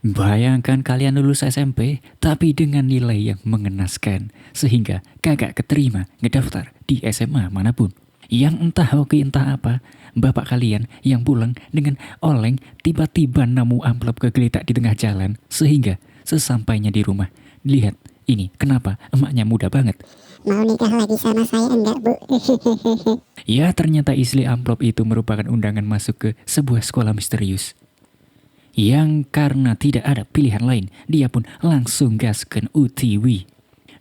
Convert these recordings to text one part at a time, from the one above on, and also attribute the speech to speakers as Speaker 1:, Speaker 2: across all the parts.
Speaker 1: Bayangkan kalian lulus SMP tapi dengan nilai yang mengenaskan sehingga kagak keterima ngedaftar di SMA manapun. Yang entah hoki entah apa, bapak kalian yang pulang dengan oleng tiba-tiba nemu amplop kegeletak di tengah jalan sehingga sesampainya di rumah, lihat ini kenapa emaknya muda banget.
Speaker 2: Mau nikah lagi sama saya enggak, Bu?
Speaker 1: Ya ternyata isi amplop itu merupakan undangan masuk ke sebuah sekolah misterius. Yang karena tidak ada pilihan lain, dia pun langsung gaskan UTW.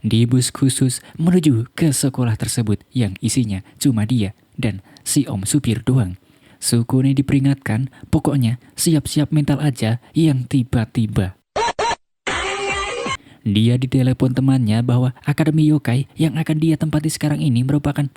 Speaker 1: Di bus khusus menuju ke sekolah tersebut yang isinya cuma dia dan si om supir doang. Sukune diperingatkan, pokoknya siap-siap mental aja yang tiba-tiba. Dia ditelepon temannya bahwa Akademi Yokai yang akan dia tempati sekarang ini merupakan...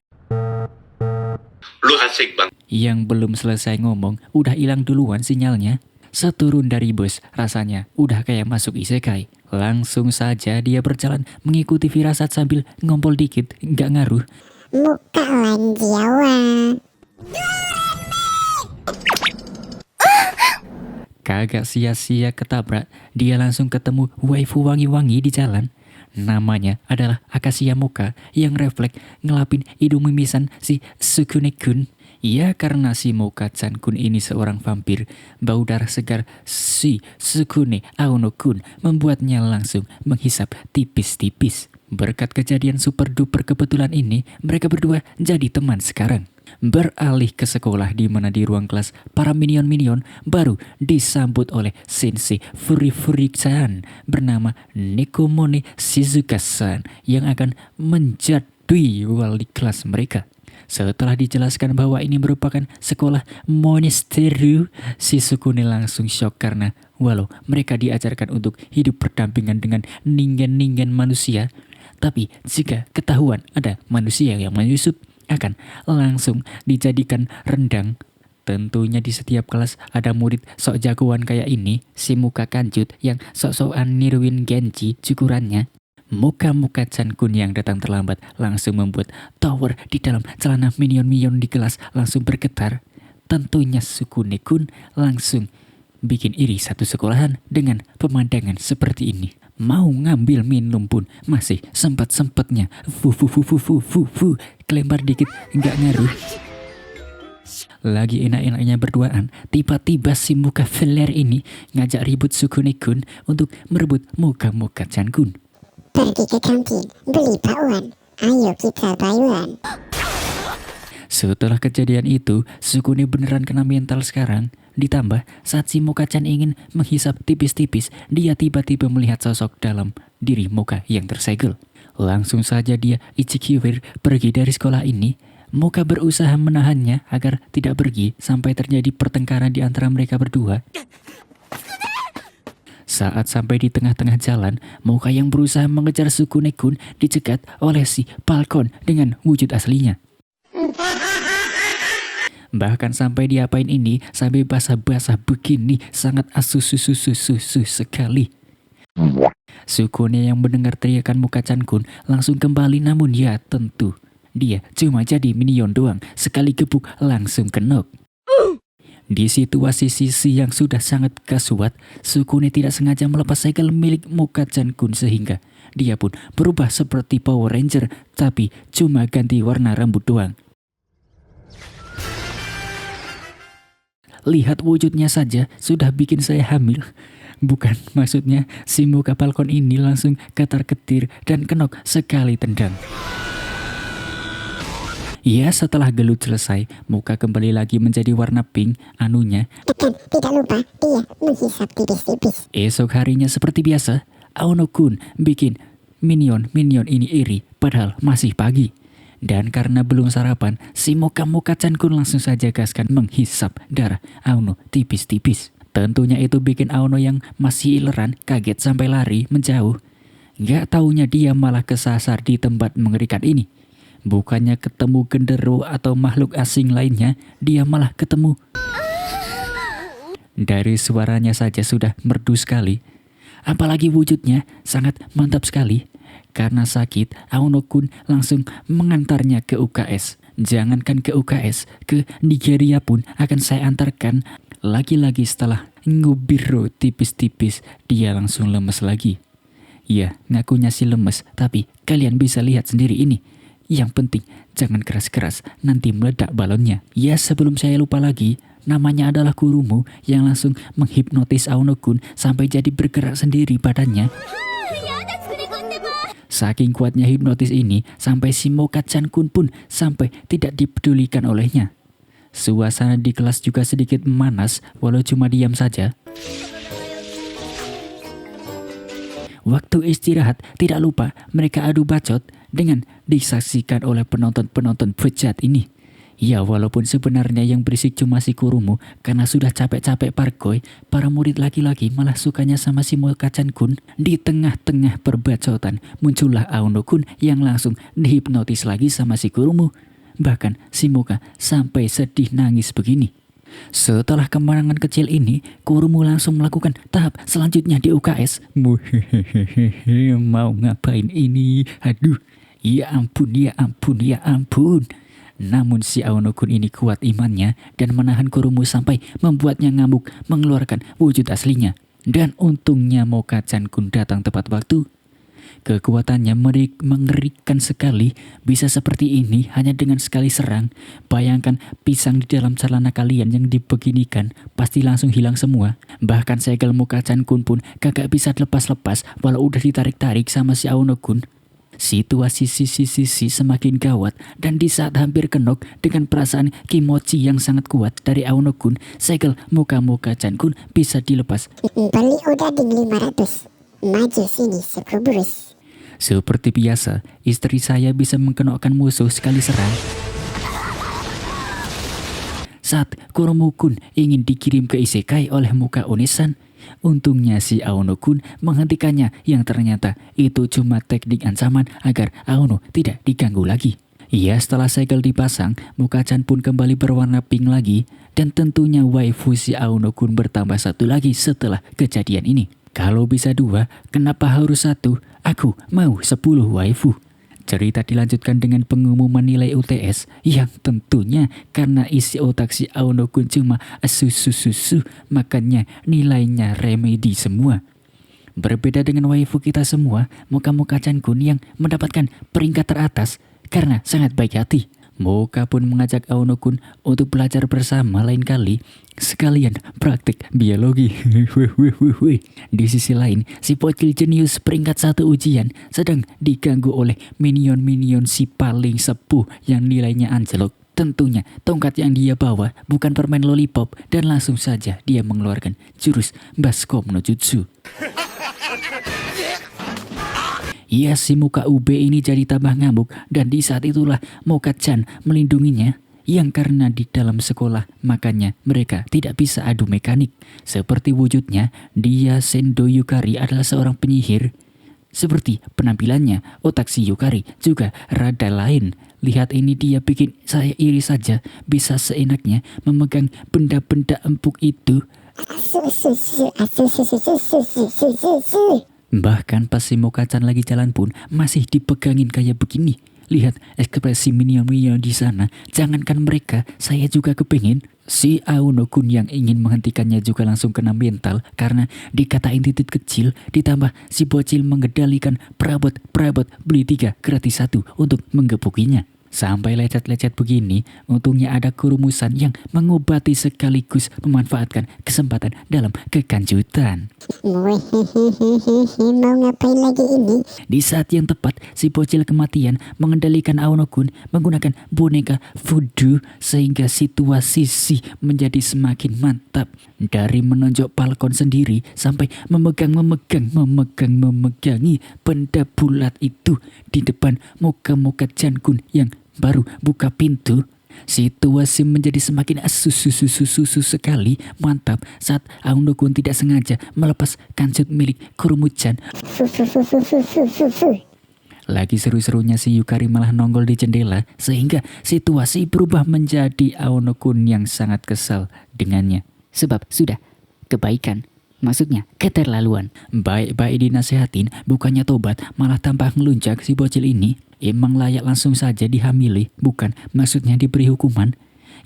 Speaker 3: Lu asik bang.
Speaker 1: Yang belum selesai ngomong, udah hilang duluan sinyalnya. Seturun dari bus, rasanya udah kayak masuk isekai. Langsung saja dia berjalan mengikuti firasat sambil ngompol dikit, nggak ngaruh.
Speaker 2: Muka lan Jawa.
Speaker 1: Kagak sia-sia ketabrak, dia langsung ketemu waifu wangi-wangi di jalan. Namanya adalah Akasia Moka yang refleks ngelapin hidung mimisan si Sukune-kun. Ya karena si Moka-chan kun ini seorang vampir, bau darah segar si Sukune Aono-kun membuatnya langsung menghisap tipis-tipis. Berkat kejadian super duper kebetulan ini, mereka berdua jadi teman sekarang. Beralih ke sekolah di mana di ruang kelas para minion-minion baru disambut oleh Sensei Furi-Furi-chan bernama Nekomone Shizuka-san yang akan menjadi wali kelas mereka. Setelah dijelaskan bahwa ini merupakan sekolah monsteru, si Sukune langsung shock karena walau mereka diajarkan untuk hidup berdampingan dengan ningen-ningen manusia, tapi jika ketahuan ada manusia yang menyusup, akan langsung dijadikan rendang. Tentunya di setiap kelas ada murid sok jagoan kayak ini, si muka kancut yang sok-sokan niruin Genji cukurannya. Muka-muka-chan kun yang datang terlambat langsung membuat tower di dalam celana minion-minion di kelas langsung bergetar. Tentunya Sukune-kun langsung bikin iri satu sekolahan dengan pemandangan seperti ini. Mau ngambil minum pun masih sempat-sempatnya fu kelempar dikit nggak ngaruh. Lagi enak-enaknya berduaan, tiba-tiba si muka flare ini ngajak ribut Sukune-kun untuk merebut muka-muka-chan kun.
Speaker 2: Pergi ke kantin, beli bakwan. Ayo kita bayuan.
Speaker 1: Setelah kejadian itu, Sukune beneran kena mental sekarang. Ditambah saat si Moka-chan ingin menghisap tipis-tipis, dia tiba-tiba melihat sosok dalam diri Moka yang tersegel. Langsung saja dia ichikiwir pergi dari sekolah ini. Moka berusaha menahannya agar tidak pergi sampai terjadi pertengkaran di antara mereka berdua. Saat sampai di tengah-tengah jalan, Moka yang berusaha mengejar Sukune-kun dicegat oleh si Falcon dengan wujud aslinya. Bahkan sampai diapain ini sampai basah-basah begini sangat asusususususu sekali. Sukune yang mendengar teriakan Moka-chan kun langsung kembali, namun ya tentu dia cuma jadi minion doang, sekali gebuk langsung kenok. Di situasi sisi yang sudah sangat kasuat, Sukune tidak sengaja melepas segel milik Moka-chan kun sehingga dia pun berubah seperti Power Ranger tapi cuma ganti warna rambut doang. Lihat wujudnya saja sudah bikin saya hamil. Bukan, maksudnya si muka Falcon ini langsung ketar-ketir dan kenok sekali tendang. Ya setelah gelut selesai, muka kembali lagi menjadi warna pink anunya.
Speaker 2: Tekan, tidak lupa dia menghisap tipis-tipis.
Speaker 1: Esok harinya seperti biasa, Aono-kun bikin minion-minion ini iri padahal masih pagi. Dan karena belum sarapan, si Moka-Moka-chan kun langsung saja gaskan menghisap darah Aono tipis-tipis. Tentunya itu bikin Aono yang masih ileran kaget sampai lari menjauh. Gak taunya dia malah kesasar di tempat mengerikan ini. Bukannya ketemu genderuwo atau makhluk asing lainnya, dia malah ketemu. Dari suaranya saja sudah merdu sekali. Apalagi wujudnya sangat mantap sekali. Karena sakit, Aono-kun langsung mengantarnya ke UKS. Jangankan ke UKS, ke Nigeria pun akan saya antarkan. Lagi-lagi setelah ngubiro tipis-tipis, dia langsung lemes lagi. Ya, ngakunya sih lemes, tapi kalian bisa lihat sendiri ini. Yang penting, jangan keras-keras, nanti meledak balonnya. Ya, sebelum saya lupa lagi, namanya adalah Kurumu yang langsung menghipnotis Aono-kun sampai jadi bergerak sendiri badannya. Saking kuatnya hipnotis ini, sampai si Moka-chan-kun pun sampai tidak dipedulikan olehnya. Suasana di kelas juga sedikit memanas, walau cuma diam saja. Waktu istirahat, tidak lupa mereka adu bacot dengan disaksikan oleh penonton-penonton bejat ini. Ya, walaupun sebenarnya yang berisik cuma si Kurumu, karena sudah capek-capek parkoy, para murid laki-laki malah sukanya sama si Moka-chan-kun. Di tengah-tengah perbacotan, muncullah Aono-kun yang langsung dihipnotis lagi sama si Kurumu. Bahkan si Moka sampai sedih nangis begini. Setelah kemenangan kecil ini, Kurumu langsung melakukan tahap selanjutnya di UKS. Muhehehe, mau ngapain ini? Aduh, ya ampun, ya ampun, ya ampun. Namun si Aono-kun ini kuat imannya dan menahan Kurumu sampai membuatnya ngamuk mengeluarkan wujud aslinya. Dan untungnya Moka-chan-kun datang tepat waktu. Kekuatannya mengerikan sekali, bisa seperti ini hanya dengan sekali serang. Bayangkan pisang di dalam celana kalian yang dibeginikan, pasti langsung hilang semua. Bahkan segel Moka-chan-kun pun kagak bisa lepas-lepas walau udah ditarik-tarik sama si Aono-kun. Situasi sisi semakin gawat dan di saat hampir kenok dengan perasaan kimochi yang sangat kuat dari Aono-kun, segel Moka-chan-kun bisa dilepas.
Speaker 2: Beli udah di 500. Maju sini Sukuburus.
Speaker 1: Seperti biasa, istri saya bisa mengkenokkan musuh sekali serang. Saat Kurumu-kun ingin dikirim ke isekai oleh Muka Onisan, untungnya si Aono-kun menghentikannya yang ternyata itu cuma teknik ancaman agar Aono tidak diganggu lagi. Ya, setelah segel dipasang, Moka-chan pun kembali berwarna pink lagi dan tentunya waifu si Aono-kun bertambah satu lagi setelah kejadian ini. Kalau bisa 2, kenapa harus 1? Aku mau 10 waifu. Cerita dilanjutkan dengan pengumuman nilai UTS yang tentunya karena isi otak si Aono-kun cuma susu, makanya nilainya remedi semua. Berbeda dengan waifu kita semua, Moka-chan-kun yang mendapatkan peringkat teratas karena sangat baik hati. Moka pun mengajak Aono-kun untuk belajar bersama lain kali, sekalian praktik biologi. Di sisi lain, si bocil jenius peringkat 1 ujian sedang diganggu oleh minion-minion si paling sepuh yang nilainya anjlok. Tentunya tongkat yang dia bawa bukan permen lollipop dan langsung saja dia mengeluarkan jurus Baskom no Jutsu. Ya, si Muka UB ini jadi tambah ngamuk dan di saat itulah Moka-chan melindunginya yang karena di dalam sekolah makanya mereka tidak bisa adu mekanik. Seperti wujudnya, dia Sendo Yukari adalah seorang penyihir. Seperti penampilannya, otak si Yukari juga rada lain. Lihat ini, dia bikin saya iri saja bisa seenaknya memegang benda-benda empuk itu. Bahkan pas si Moka-chan lagi jalan pun masih dipegangin kayak begini. Lihat ekspresi minion-minion di sana. Jangankan mereka, saya juga kepengin. Si Aono-kun yang ingin menghentikannya juga langsung kena mental karena dikatain titik kecil, ditambah si bocil mengendalikan perabot beli 3 gratis 1 untuk menggebukinya. Sampai lecet-lecet begini, untungnya ada Kurumusan yang mengobati sekaligus memanfaatkan kesempatan dalam kekanjutan.
Speaker 2: Mau ngapain lagi ini?
Speaker 1: Di saat yang tepat, si bocil kematian mengendalikan Aono-kun menggunakan boneka voodoo sehingga situasi menjadi semakin mantap. Dari menonjok Falcon sendiri sampai memegangi benda bulat itu di depan Moka-chan-kun yang baru buka pintu. Situasi menjadi semakin susu sekali mantap saat Aono-kun tidak sengaja melepas kancut milik Kurumu-chan. Lagi seru-serunya si Yukari malah nongol di jendela sehingga situasi berubah menjadi Aono-kun yang sangat kesal dengannya. Sebab sudah kebaikan, maksudnya keterlaluan. Baik-baik dinasehatin, bukannya tobat malah tambah ngelunjak si bocil ini. Emang layak langsung saja dihamili, bukan maksudnya diberi hukuman.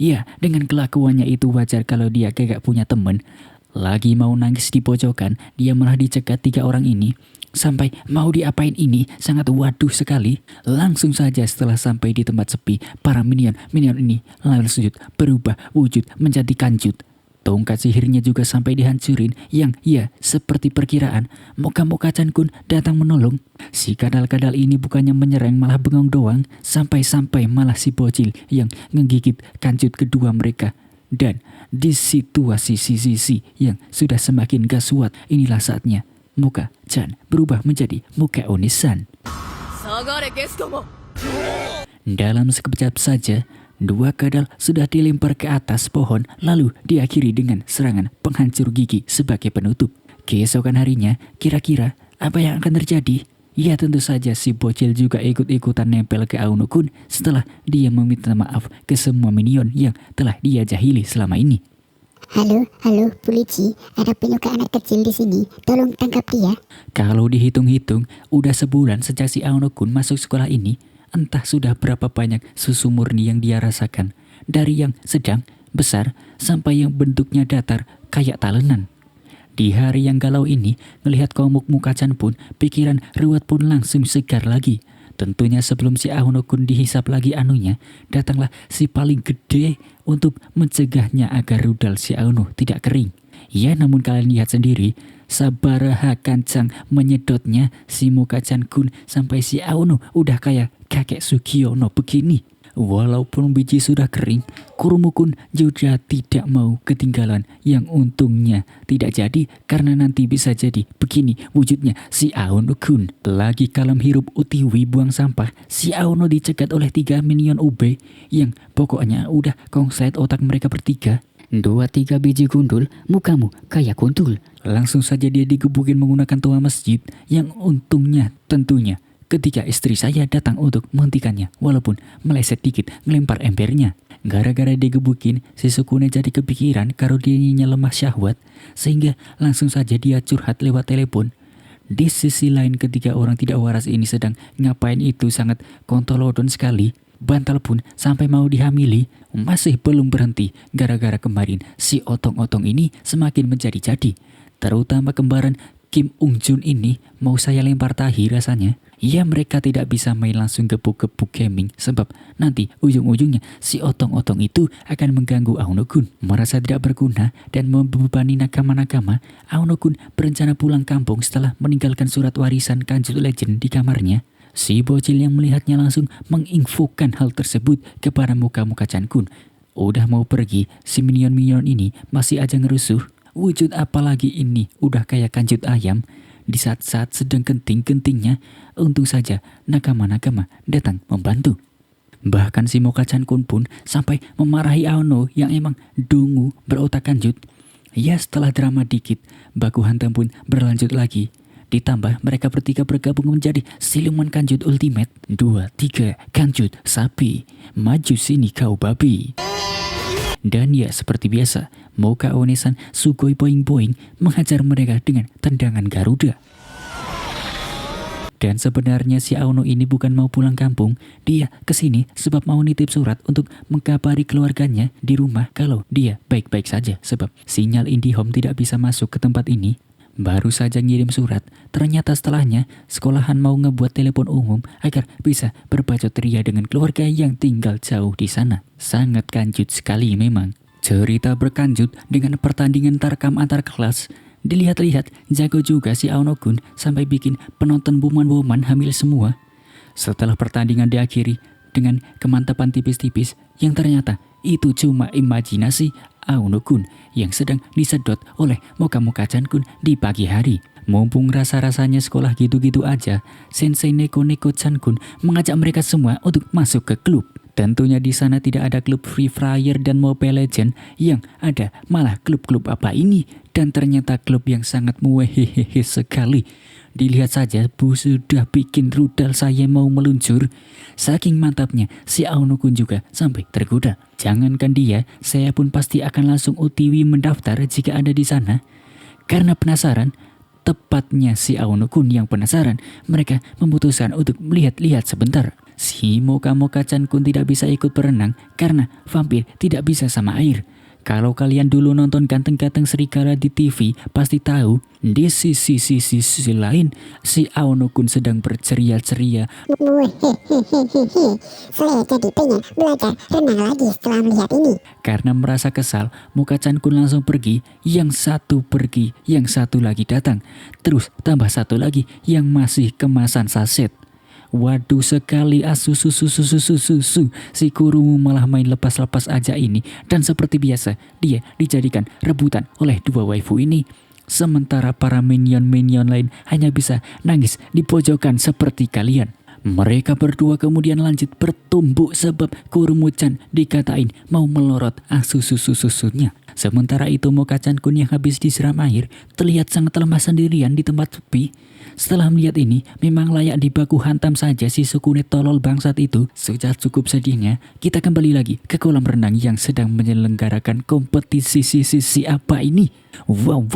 Speaker 1: Ya, dengan kelakuannya itu wajar kalau dia kagak punya temen. Lagi mau nangis di pojokan, dia malah dicegat 3 orang ini. Sampai mau diapain ini sangat waduh sekali. Langsung saja setelah sampai di tempat sepi, para minion ini langsung berubah wujud menjadi kanjut. Tongkat sihirnya juga sampai dihancurin yang ya seperti perkiraan Moka-Moka-chan Kun datang menolong. Si kadal-kadal ini bukannya menyerang malah bengong doang, sampai-sampai malah si bocil yang ngegigit kanjut kedua mereka. Dan di situasi sisi yang sudah semakin gasuat, inilah saatnya Moka-chan berubah menjadi Moka-Oni-san. Dalam sekejap saja, 2 kadal sudah dilempar ke atas pohon, lalu diakhiri dengan serangan penghancur gigi sebagai penutup. Keesokan harinya, kira-kira apa yang akan terjadi? Ya tentu saja si bocil juga ikut-ikutan nempel ke Aono-kun setelah dia meminta maaf ke semua minion yang telah dia jahili selama ini.
Speaker 2: Halo, polisi, ada penyuka anak kecil di sini, tolong tangkap dia.
Speaker 1: Kalau dihitung-hitung, udah sebulan sejak si Aono-kun masuk sekolah ini, entah sudah berapa banyak susu murni yang dia rasakan. Dari yang sedang, besar, sampai yang bentuknya datar kayak talenan. Di hari yang galau ini, melihat Moka-Moka-chan pun, pikiran Ruwet pun langsung segar lagi. Tentunya sebelum si Aono-kun dihisap lagi anunya, datanglah si paling gede untuk mencegahnya agar rudal si Aono tidak kering. Ya namun kalian lihat sendiri, sabaraha kancang menyedotnya si Moka-chan Kun sampai si Aono udah kayak kakek Sugiono begini. Walaupun biji sudah kering, Kurumukun juga tidak mau ketinggalan. Yang untungnya tidak jadi karena nanti bisa jadi begini wujudnya si Aono-kun. Lagi kalam hirup utiwi buang sampah, si Aono dicegat oleh 3 minion UB yang pokoknya udah konslet otak mereka bertiga. 2-3 biji gundul, mukamu kayak kuntul. Langsung saja dia digebukin menggunakan toa masjid yang untungnya tentunya ketika istri saya datang untuk menghentikannya, walaupun meleset dikit ngelempar embernya. Gara-gara digebukin, si Sukune jadi kepikiran kalau dirinya lemah syahwat, sehingga langsung saja dia curhat lewat telepon. Di sisi lain ketika orang tidak waras ini sedang ngapain itu sangat kontolodon sekali, bantal pun sampai mau dihamili, masih belum berhenti gara-gara kemarin si otong-otong ini semakin menjadi-jadi. Terutama kembaran Kim Ung Jun ini mau saya lempar tahi rasanya. Ya mereka tidak bisa main langsung gebuk-gebuk gaming sebab nanti ujung-ujungnya si otong-otong itu akan mengganggu Aono-kun. Merasa tidak berguna dan membebani nakama-nakama, Aono-kun berencana pulang kampung setelah meninggalkan surat warisan Kanjut Legend di kamarnya. Si bocil yang melihatnya langsung menginfokan hal tersebut kepada Moka-Moka-chan Kun. Udah mau pergi, si minion-minion ini masih aja ngerusuh. Wujud apalagi ini udah kayak kanjut ayam. Di saat-saat sedang genting-gentingnya, untung saja nakama-nakama datang membantu. Bahkan si Moka-chan Kun pun sampai memarahi Aono yang emang dungu berotak kanjut. Ya setelah drama dikit, baku hantam pun berlanjut lagi. Ditambah mereka bertiga bergabung menjadi siluman kanjut ultimate. 2, 3, kanjut sapi, maju sini kau babi. Dan ya seperti biasa, Moka-Oni-san sugoi boing-boing menghajar mereka dengan tendangan Garuda. Dan sebenarnya si Aono ini bukan mau pulang kampung, dia kesini sebab mau nitip surat untuk mengkabari keluarganya di rumah kalau dia baik-baik saja sebab sinyal IndiHome tidak bisa masuk ke tempat ini. Baru saja ngirim surat, ternyata setelahnya sekolahan mau ngebuat telepon umum agar bisa berbacot ria dengan keluarga yang tinggal jauh di sana. Sangat kanjut sekali memang. Cerita berkanjut dengan pertandingan tarkam antar kelas. Dilihat-lihat jago juga si Aono-kun sampai bikin penonton boman-boman hamil semua. Setelah pertandingan diakhiri dengan kemantapan tipis-tipis yang ternyata itu cuma imajinasi Aono-kun yang sedang disedot oleh Moka-Moka-chan Kun di pagi hari. Mumpung rasa-rasanya sekolah gitu-gitu aja, Sensei Neko-Neko-chan Kun mengajak mereka semua untuk masuk ke klub. Tentunya di sana tidak ada klub Free Fire dan Mobile Legend, yang ada malah klub-klub apa ini, dan ternyata klub yang sangat muehehehe sekali. Dilihat saja, Bu sudah bikin rudal saya mau meluncur. Saking mantapnya, si Aono-kun juga sampai tergoda. Jangankan dia, saya pun pasti akan langsung OTW mendaftar jika ada di sana. Karena penasaran, tepatnya si Aono-kun yang penasaran, mereka memutuskan untuk melihat-lihat sebentar. Si Moka-Moka-chan kun tidak bisa ikut berenang karena vampir tidak bisa sama air. Kalau kalian dulu nonton Ganteng-Ganteng Serigala di TV, pasti tahu di sisi lain si Aono kun sedang berceria-ceria.
Speaker 2: Saya jadi pengen belajar renang lagi setelah melihat ini.
Speaker 1: Karena merasa kesal, Moka-chan kun langsung pergi, yang satu pergi, yang satu lagi datang. Terus tambah satu lagi yang masih kemasan saset. Waduh sekali susu. Si Kurumu malah main lepas-lepas aja ini. Dan seperti biasa, dia dijadikan rebutan oleh dua waifu ini. Sementara para minion-minion lain hanya bisa nangis di pojokan seperti kalian. Mereka berdua kemudian lanjut bertumbuk sebab Kurumu-chan dikatain mau melorot susunya. Sementara itu Moka-chan kun yang habis disiram air terlihat sangat lemah sendirian di tempat sepi. Setelah melihat ini, memang layak dibaku hantam saja si Sukune tolol bangsat itu. Sudah cukup sedihnya, kita kembali lagi ke kolam renang yang sedang menyelenggarakan kompetisi sisi apa ini. Wow,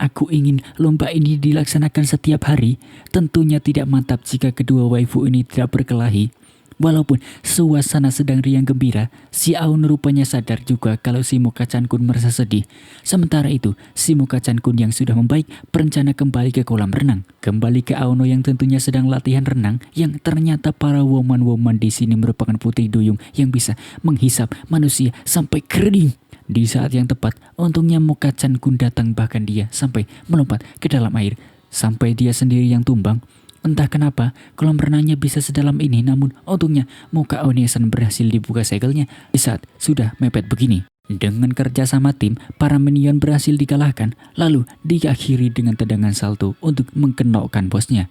Speaker 1: aku ingin lomba ini dilaksanakan setiap hari. Tentunya tidak mantap jika kedua waifu ini tidak berkelahi. Walaupun suasana sedang riang gembira, si Aon rupanya sadar juga kalau si Moka-chan kun merasa sedih. Sementara itu, si Moka-chan kun yang sudah membaik berencana kembali ke kolam renang. Kembali ke Aono yang tentunya sedang latihan renang, yang ternyata para woman-woman di sini merupakan putri duyung yang bisa menghisap manusia sampai kering. Di saat yang tepat, untungnya Moka-chan kun datang, bahkan dia sampai melompat ke dalam air sampai dia sendiri yang tumbang. Entah kenapa kolam renangnya bisa sedalam ini, namun untungnya Moka One-san berhasil dibuka segelnya di saat sudah mepet begini. Dengan kerja sama tim, para minion berhasil dikalahkan, lalu diakhiri dengan tendangan salto untuk mengkenokkan bosnya.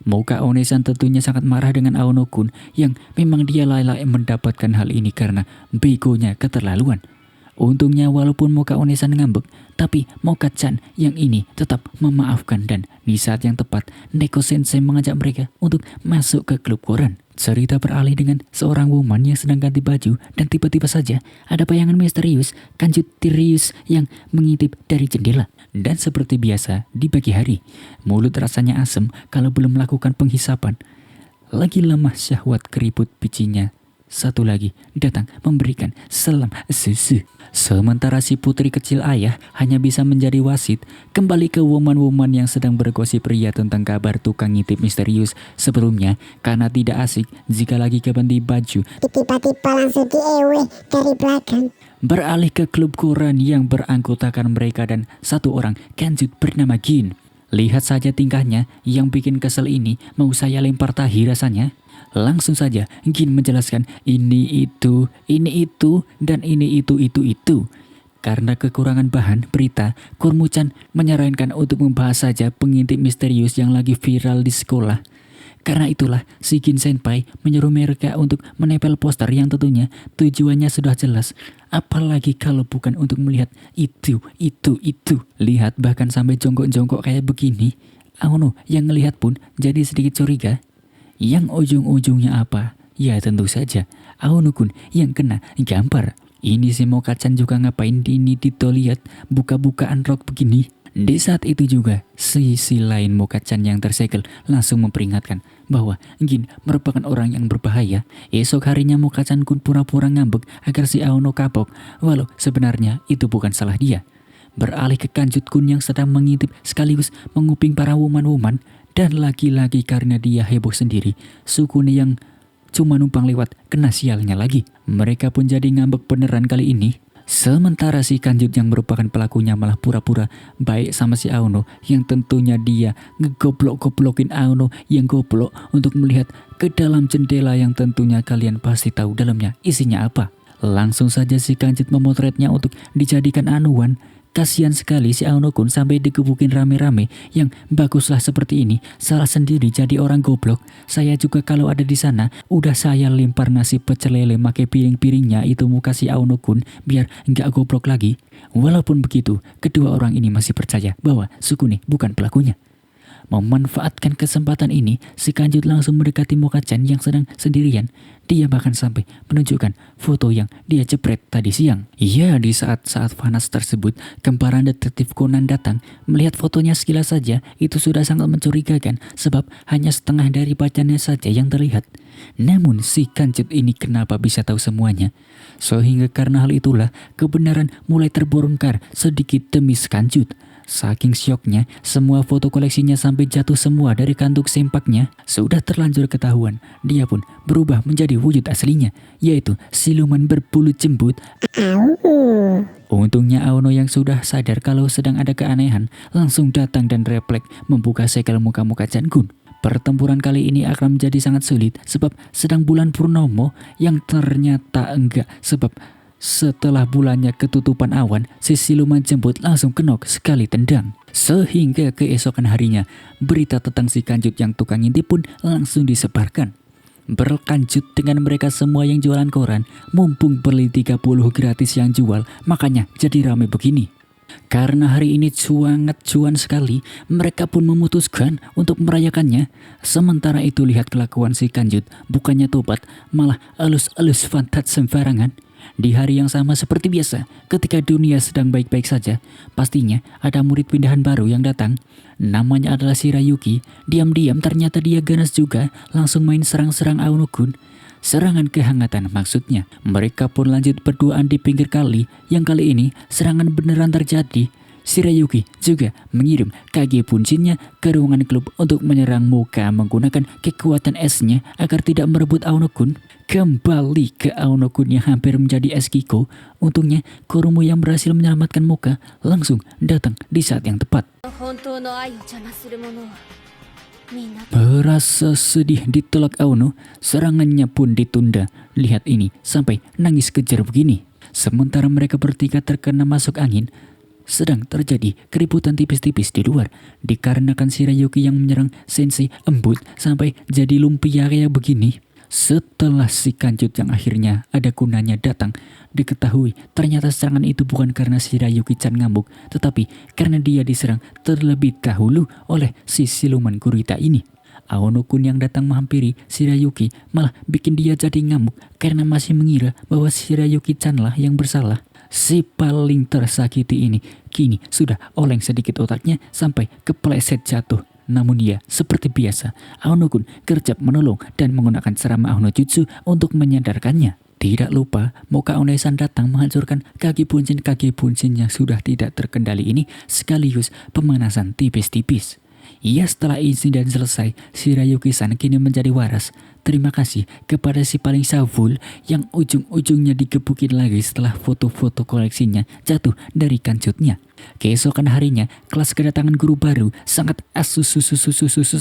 Speaker 1: Moka One-san tentunya sangat marah dengan Aono kun yang memang dia layak mendapatkan hal ini karena begonya keterlaluan. Untungnya walaupun Moka One-san ngambek, tapi Moka-chan yang ini tetap memaafkan dan di saat yang tepat Neko Sensei mengajak mereka untuk masuk ke klub koran. Cerita beralih dengan seorang woman yang sedang ganti baju dan tiba-tiba saja ada bayangan misterius Kanjut Tirius yang mengintip dari jendela. Dan seperti biasa di pagi hari, mulut rasanya asem kalau belum melakukan penghisapan. Lagi lemah syahwat keriput bicinya. Satu lagi datang memberikan selam susu. Sementara si putri kecil ayah hanya bisa menjadi wasit. Kembali ke woman-woman yang sedang bergosip ria tentang kabar tukang ngintip misterius sebelumnya, karena tidak asik jika lagi ganti baju.
Speaker 2: Tiba-tiba langsung diewe dari belakang.
Speaker 1: Beralih ke klub koran yang beranggotakan mereka dan satu orang Kanjut bernama Gin. Lihat saja tingkahnya yang bikin kesel ini, mau saya lempar tahi rasanya. Langsung saja Gin menjelaskan ini itu, dan ini itu. Karena kekurangan bahan berita, Kurumu-chan menyarankan untuk membahas saja pengintip misterius yang lagi viral di sekolah. Karena itulah si Gin Senpai menyuruh mereka untuk menempel poster yang tentunya tujuannya sudah jelas. Apalagi kalau bukan untuk melihat itu. Lihat bahkan sampai jongkok-jongkok kayak begini. Aono yang ngelihat pun jadi sedikit curiga. Yang ujung-ujungnya apa? Ya tentu saja Aono kun yang kena gampar. Ini si Moka-chan juga ngapain ini Tito lihat buka-bukaan rok begini. Di saat itu juga sisi lain Moka-chan yang tersegel langsung memperingatkan bahwa Gin merupakan orang yang berbahaya. Esok harinya Moka-chan kun pura-pura ngambek agar si Aono kapok, walau sebenarnya itu bukan salah dia. Beralih ke Kanjut kun yang sedang mengintip sekaligus menguping para woman-woman. Dan lagi-lagi karena dia heboh sendiri, Sukune yang cuma numpang lewat kena sialnya lagi. Mereka pun jadi ngambek beneran kali ini. Sementara si Kanjut yang merupakan pelakunya malah pura-pura baik sama si Aono yang tentunya dia ngegoblok-goblokin Aono yang goblok untuk melihat ke dalam jendela yang tentunya kalian pasti tahu dalamnya isinya apa. Langsung saja si Kanjut memotretnya untuk dijadikan anuan. Kasihan sekali si Aono kun sampai digebukin rame-rame. Yang baguslah seperti ini, salah sendiri jadi orang goblok. Saya juga kalau ada di sana, udah saya lempar nasi pecel lele make piring-piringnya itu muka si Aono kun biar nggak goblok lagi. Walaupun begitu, kedua orang ini masih percaya bahwa Sukune bukan pelakunya. Memanfaatkan kesempatan ini, si Kanjut langsung mendekati Mokachan yang sedang sendirian. Dia bahkan sampai menunjukkan foto yang dia jepret tadi siang. Iya, di saat-saat panas tersebut, kemparan detektif Conan datang. Melihat fotonya sekilas saja, itu sudah sangat mencurigakan sebab hanya setengah dari bacanya saja yang terlihat. Namun si Kanjut ini kenapa bisa tahu semuanya? Sehingga karena hal itulah kebenaran mulai terbongkar sedikit demi si Kanjut. Saking syoknya, semua foto koleksinya sampai jatuh semua dari kantung sempaknya. Sudah terlanjur ketahuan, dia pun berubah menjadi wujud aslinya, yaitu siluman berbulu jembut. Untungnya Aono yang sudah sadar kalau sedang ada keanehan, langsung datang dan refleks membuka segel muka Mokachan Kun. Pertempuran kali ini akan menjadi sangat sulit sebab sedang bulan purnomo yang ternyata enggak, sebab setelah bulannya ketutupan awan, si siluman jembut langsung kenok sekali tendang. Sehingga keesokan harinya, berita tentang si Kanjut yang tukang ngintip pun langsung disebarkan. Berlanjut dengan mereka semua yang jualan koran, mumpung beli 30 gratis yang jual, makanya jadi ramai begini. Karena hari ini sangat cuan sekali, mereka pun memutuskan untuk merayakannya. Sementara itu lihat kelakuan si Kanjut, bukannya tobat, malah elus-elus fantat sembarangan. Di hari yang sama seperti biasa, ketika dunia sedang baik-baik saja, pastinya ada murid pindahan baru yang datang. Namanya adalah Shirayuki. Diam-diam ternyata dia ganas juga, langsung main serang-serang Aono Kun. Serangan kehangatan maksudnya. Mereka pun lanjut berduaan di pinggir kali, yang kali ini serangan beneran terjadi. Shirayuki juga mengirim Kage Bunshinnya ke ruangan klub untuk menyerang Moka menggunakan kekuatan esnya agar tidak merebut Aono Kun. Kembali ke Aono Kun yang hampir menjadi es Kiko. Untungnya Kurumu yang berhasil menyelamatkan Moka langsung datang di saat yang tepat. Merasa sedih ditolak Aono, serangannya pun ditunda. Lihat ini sampai nangis kejar begini. Sementara mereka bertiga terkena masuk angin, sedang terjadi keributan tipis-tipis di luar dikarenakan Shirayuki yang menyerang Sensei Embut sampai jadi lumpia kayak begini. Setelah si Kanjut yang akhirnya ada gunanya datang, diketahui ternyata serangan itu bukan karena Shirayuki-chan ngamuk, tetapi karena dia diserang terlebih dahulu oleh si siluman gurita ini. Aono Kun yang datang menghampiri Shirayuki malah bikin dia jadi ngamuk karena masih mengira bahwa Shirayuki-chan lah yang bersalah. Si paling tersakiti ini kini sudah oleng sedikit otaknya sampai kepleset jatuh. Namun dia seperti biasa, Aono Kun gercep menolong dan menggunakan ceramah Aono Jutsu untuk menyadarkannya. Tidak lupa, Moka Onesan datang menghancurkan kaki Bunshin yang sudah tidak terkendali ini sekaligus pemanasan tipis-tipis. Ya, setelah insiden selesai, Shirayuki-san kini menjadi waras. Terima kasih kepada si paling savul yang ujung-ujungnya digebukin lagi setelah foto-foto koleksinya jatuh dari kanjutnya. Keesokan harinya, kelas kedatangan guru baru sangat susu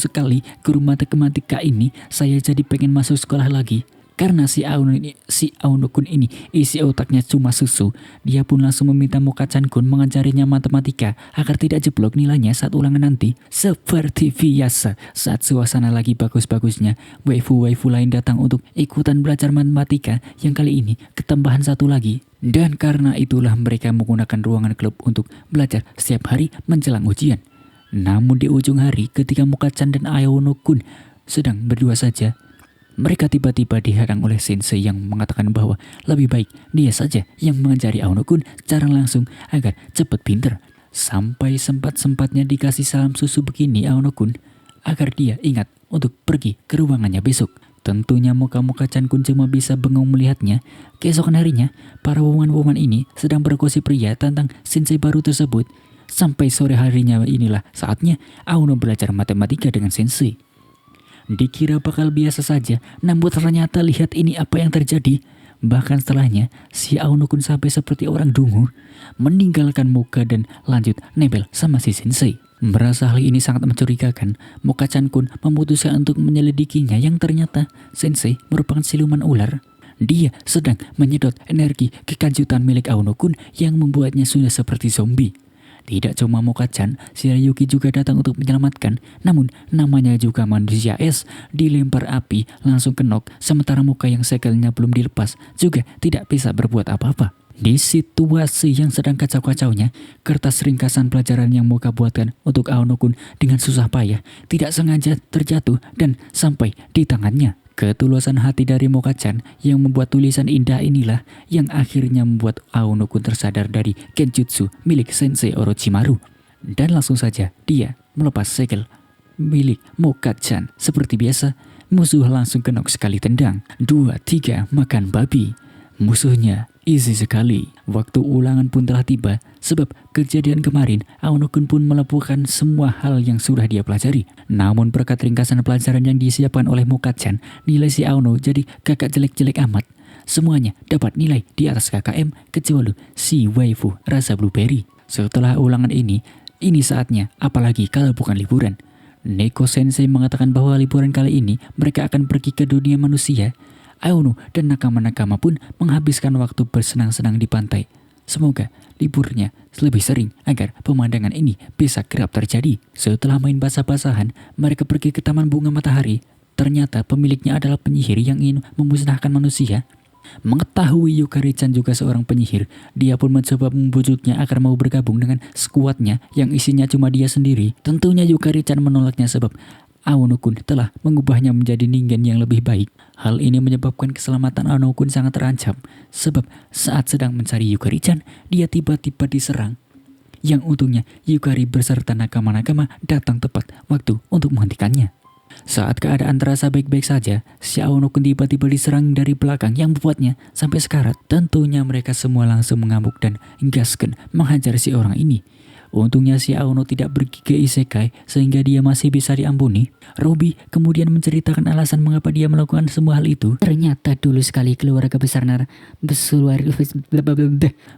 Speaker 1: sekali. Guru matematika ini saya jadi pengen masuk sekolah lagi. Karena si Aono Kun ini isi otaknya cuma susu, dia pun langsung meminta Mokachan Kun mengajarinya matematika agar tidak jeblok nilainya saat ulangan nanti. Seperti biasa, saat suasana lagi bagus-bagusnya, waifu-waifu lain datang untuk ikutan belajar matematika yang kali ini ketambahan satu lagi. Dan karena itulah mereka menggunakan ruangan klub untuk belajar setiap hari menjelang ujian. Namun di ujung hari ketika Mokachan dan Aono Kun sedang berdua saja, mereka tiba-tiba dihadang oleh sensei yang mengatakan bahwa lebih baik dia saja yang mengajari Aono Kun secara langsung agar cepat pinter. Sampai sempat-sempatnya dikasih salam susu begini Aono Kun agar dia ingat untuk pergi ke ruangannya besok. Tentunya Mokachan Kun cuma bisa bengong melihatnya. Keesokan harinya, para woman-woman ini sedang bergosip pria tentang sensei baru tersebut. Sampai sore harinya inilah saatnya Aono belajar matematika dengan sensei. Dikira bakal biasa saja, namun ternyata lihat ini apa yang terjadi. Bahkan setelahnya, si Aono Kun sampai seperti orang dungu, meninggalkan Moka dan lanjut nebel sama si sensei. Merasa hal ini sangat mencurigakan, Mokachan Kun memutuskan untuk menyelidikinya yang ternyata sensei merupakan siluman ular. Dia sedang menyedot energi kekanjutan milik Aono Kun yang membuatnya sudah seperti zombie. Tidak cuma Mokachan, Shirayuki juga datang untuk menyelamatkan. Namun namanya juga manusia es, dilempar api langsung kenok. Sementara Moka yang segelnya belum dilepas juga tidak bisa berbuat apa-apa. Di situasi yang sedang kacau-kacaunya, kertas ringkasan pelajaran yang Moka buatkan untuk Aono-kun dengan susah payah tidak sengaja terjatuh dan sampai di tangannya. Ketulusan hati dari Moka-chan yang membuat tulisan indah inilah yang akhirnya membuat Aono-kun tersadar dari genjutsu milik Sensei Orochimaru. Dan langsung saja dia melepas segel milik Moka-chan. Seperti biasa, musuh langsung kenok sekali tendang. 2, 3, makan babi. Musuhnya easy sekali. Waktu ulangan pun telah tiba. Sebab kejadian kemarin, Aono-kun pun melakukan semua hal yang sudah dia pelajari. Namun berkat ringkasan pelajaran yang disiapkan oleh Moka-chan, nilai si Aono jadi kakak jelek-jelek amat. Semuanya dapat nilai di atas KKM kecuali si waifu rasa blueberry. Setelah ulangan ini saatnya, apalagi kalau bukan liburan. Neko Sensei mengatakan bahwa liburan kali ini mereka akan pergi ke dunia manusia. Aono dan nakama-nakama pun menghabiskan waktu bersenang-senang di pantai. Semoga liburnya lebih sering agar pemandangan ini bisa kerap terjadi. Setelah main basah-basahan, mereka pergi ke Taman Bunga Matahari. Ternyata pemiliknya adalah penyihir yang ingin memusnahkan manusia. Mengetahui Yukari-chan juga seorang penyihir, dia pun mencoba membujuknya agar mau bergabung dengan skuadnya yang isinya cuma dia sendiri. Tentunya Yukari-chan menolaknya sebab Aono-kun telah mengubahnya menjadi ningen yang lebih baik. Hal ini menyebabkan keselamatan Aono-kun sangat terancam. Sebab saat sedang mencari Yukari-chan, dia tiba-tiba diserang. Yang untungnya Yukari beserta nakama-nakama datang tepat waktu untuk menghentikannya. Saat keadaan terasa baik-baik saja, si Aono-kun tiba-tiba diserang dari belakang yang membuatnya sampai sekarat. Tentunya mereka semua langsung mengamuk dan gasken menghajar si orang ini. Untungnya si Aono tidak pergi ke isekai sehingga dia masih bisa diampuni. Ruby kemudian menceritakan alasan mengapa dia melakukan semua hal itu. Ternyata dulu sekali keluarga besar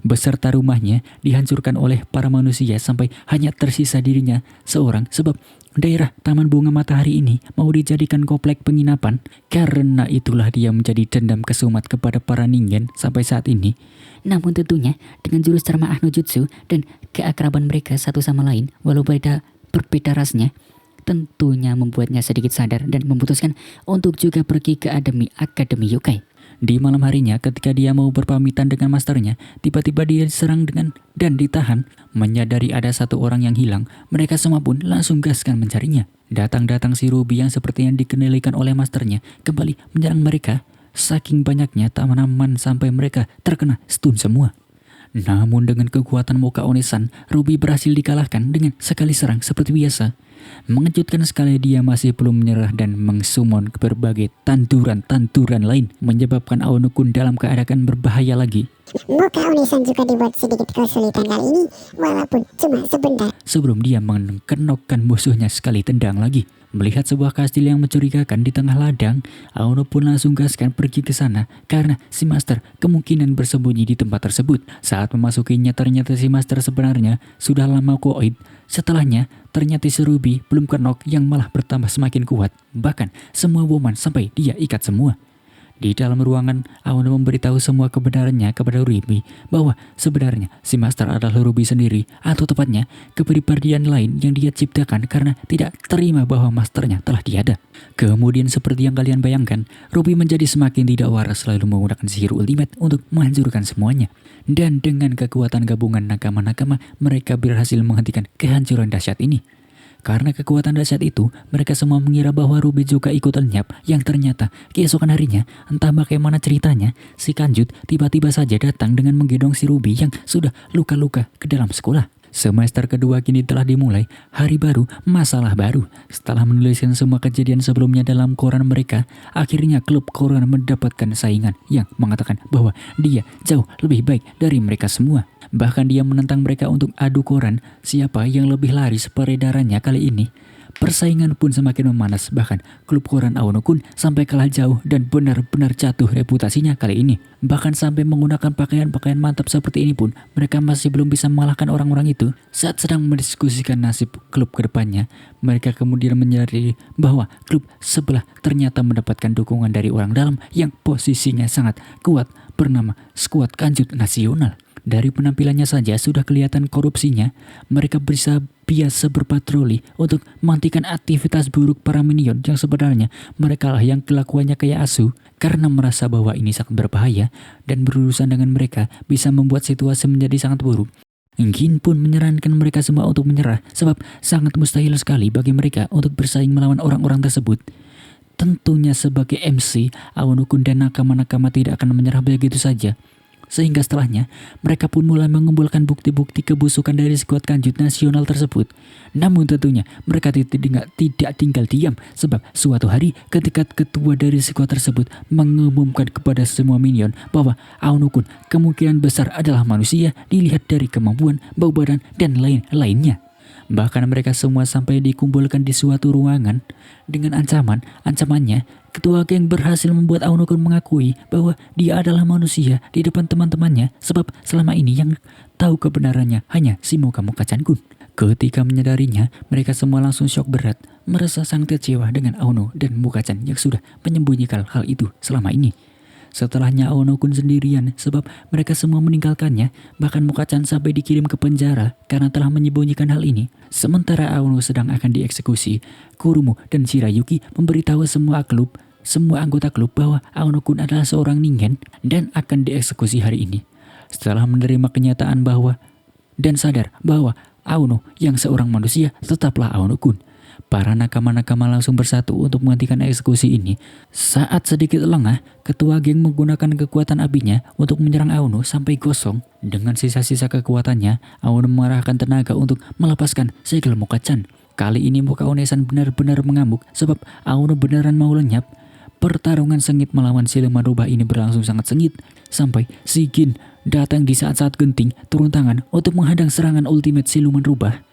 Speaker 1: beserta rumahnya dihancurkan oleh para manusia sampai hanya tersisa dirinya seorang sebab daerah Taman Bunga Matahari ini mau dijadikan komplek penginapan. Karena itulah dia menjadi dendam kesumat kepada para ningen sampai saat ini. Namun tentunya dengan jurus Dharma Ahno Jutsu dan keakraban mereka satu sama lain walau berbeda rasnya, tentunya membuatnya sedikit sadar dan memutuskan untuk juga pergi ke Akademi Yokai. Di malam harinya ketika dia mau berpamitan dengan masternya, tiba-tiba dia diserang dan ditahan. Menyadari ada satu orang yang hilang, mereka semua pun langsung gaskan mencarinya. Datang-datang si Ruby yang seperti yang dikendalikan oleh masternya kembali menyerang mereka. Saking banyaknya tanaman sampai mereka terkena stun semua. Namun dengan kekuatan Moka One-san, Ruby berhasil dikalahkan dengan sekali serang seperti biasa. Mengejutkan sekali dia masih belum menyerah dan mengsummon berbagai tanturan lain menyebabkan Aono-kun dalam keadaan berbahaya lagi.
Speaker 2: Moka One-san juga dibuat sedikit kesulitan kali ini walaupun cuma sebentar.
Speaker 1: Sebelum dia mengenokkan musuhnya sekali tendang lagi. Melihat sebuah kastil yang mencurigakan di tengah ladang, Aono pun langsung gaskan pergi ke sana karena si master kemungkinan bersembunyi di tempat tersebut. Saat memasukinya ternyata si master sebenarnya sudah lama koid. Setelahnya ternyata si Ruby belum kenok yang malah bertambah semakin kuat. Bahkan semua woman sampai dia ikat semua. Di dalam ruangan, Aono memberitahu semua kebenarannya kepada Ruby bahwa sebenarnya si master adalah Ruby sendiri, atau tepatnya kepribadian lain yang dia ciptakan karena tidak terima bahwa masternya telah tiada. Kemudian seperti yang kalian bayangkan, Ruby menjadi semakin tidak waras selalu menggunakan sihir ultimate untuk menghancurkan semuanya. Dan dengan kekuatan gabungan nakama-nakama, mereka berhasil menghentikan kehancuran dahsyat ini. Karena kekuatan dahsyat itu, mereka semua mengira bahwa Ruby juga ikut lenyap, yang ternyata keesokan harinya, entah bagaimana ceritanya, si Kanjut tiba-tiba saja datang dengan menggendong si Ruby yang sudah luka-luka ke dalam sekolah. Semester kedua kini telah dimulai, hari baru, masalah baru. Setelah menuliskan semua kejadian sebelumnya dalam koran mereka, akhirnya klub koran mendapatkan saingan yang mengatakan bahwa dia jauh lebih baik dari mereka semua. Bahkan dia menentang mereka untuk adu koran siapa yang lebih laris peredarannya kali ini. Persaingan pun semakin memanas, bahkan klub koran Aono-kun sampai kalah jauh dan benar-benar jatuh reputasinya kali ini. Bahkan sampai menggunakan pakaian-pakaian mantap seperti ini pun mereka masih belum bisa mengalahkan orang-orang itu. Saat sedang mendiskusikan nasib klub kedepannya, mereka kemudian menyadari bahwa klub sebelah ternyata mendapatkan dukungan dari orang dalam yang posisinya sangat kuat bernama Skuad Kanjut Nasional. Dari penampilannya saja sudah kelihatan korupsinya. Mereka bisa biasa berpatroli untuk menghentikan aktivitas buruk para minion yang sebenarnya mereka lah yang kelakuannya kayak asu karena merasa bahwa ini sangat berbahaya dan berurusan dengan mereka bisa membuat situasi menjadi sangat buruk. Gin pun menyarankan mereka semua untuk menyerah sebab sangat mustahil sekali bagi mereka untuk bersaing melawan orang-orang tersebut. Tentunya sebagai MC, Aono Kun dan nakama-nakama tidak akan menyerah begitu saja. Sehingga setelahnya, mereka pun mulai mengumpulkan bukti-bukti kebusukan dari skuad kanjut nasional tersebut. Namun tentunya mereka tidak tinggal diam sebab suatu hari ketika ketua dari skuad tersebut mengumumkan kepada semua minion bahwa Aono Kun kemungkinan besar adalah manusia dilihat dari kemampuan, bau badan, dan lain-lainnya. Bahkan mereka semua sampai dikumpulkan di suatu ruangan dengan ancamannya ketua geng berhasil membuat Aono Kun mengakui bahwa dia adalah manusia di depan teman-temannya sebab selama ini yang tahu kebenarannya hanya si Moka-Moka-chan Kun. Ketika menyadarinya, mereka semua langsung syok berat, merasa sangat kecewa dengan Aono dan Moka-chan yang sudah menyembunyikan hal itu selama ini. Setelahnya Aono Kun sendirian sebab mereka semua meninggalkannya, bahkan Moka-chan sampai dikirim ke penjara karena telah menyembunyikan hal ini. Sementara Aono sedang akan dieksekusi, Kurumo dan Shirayuki memberitahu semua anggota klub bahwa Aono Kun adalah seorang ningen dan akan dieksekusi hari ini. Setelah menerima kenyataan dan sadar bahwa Aono yang seorang manusia tetaplah Aono Kun, para nakama-nakama langsung bersatu untuk menghentikan eksekusi ini. Saat sedikit lengah, ketua geng menggunakan kekuatan apinya untuk menyerang Aono sampai gosong. Dengan sisa-sisa kekuatannya, Aono mengarahkan tenaga untuk melepaskan segel Moka-chan. Kali ini Moka-One-san benar-benar mengamuk sebab Aono beneran mau lenyap. Pertarungan sengit melawan siluman rubah ini berlangsung sangat sengit sampai si Gin datang di saat-saat genting turun tangan untuk menghadang serangan ultimate siluman rubah.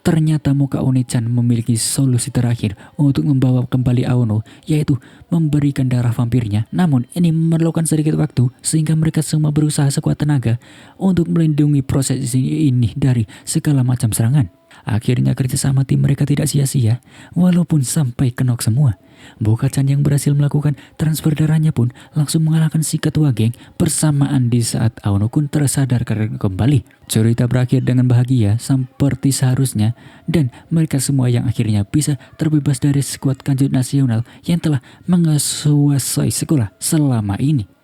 Speaker 1: Ternyata Moka-One-chan memiliki solusi terakhir untuk membawa kembali Aono, yaitu memberikan darah vampirnya. Namun ini memerlukan sedikit waktu sehingga mereka semua berusaha sekuat tenaga untuk melindungi proses ini dari segala macam serangan. Akhirnya kerjasama tim mereka tidak sia-sia walaupun sampai kenok semua. Moka-chan yang berhasil melakukan transfer darahnya pun langsung mengalahkan si ketua geng bersamaan di saat Aono Kun tersadar kembali. Cerita berakhir dengan bahagia seperti seharusnya dan mereka semua yang akhirnya bisa terbebas dari skuad kanjut nasional yang telah menguasai sekolah selama ini.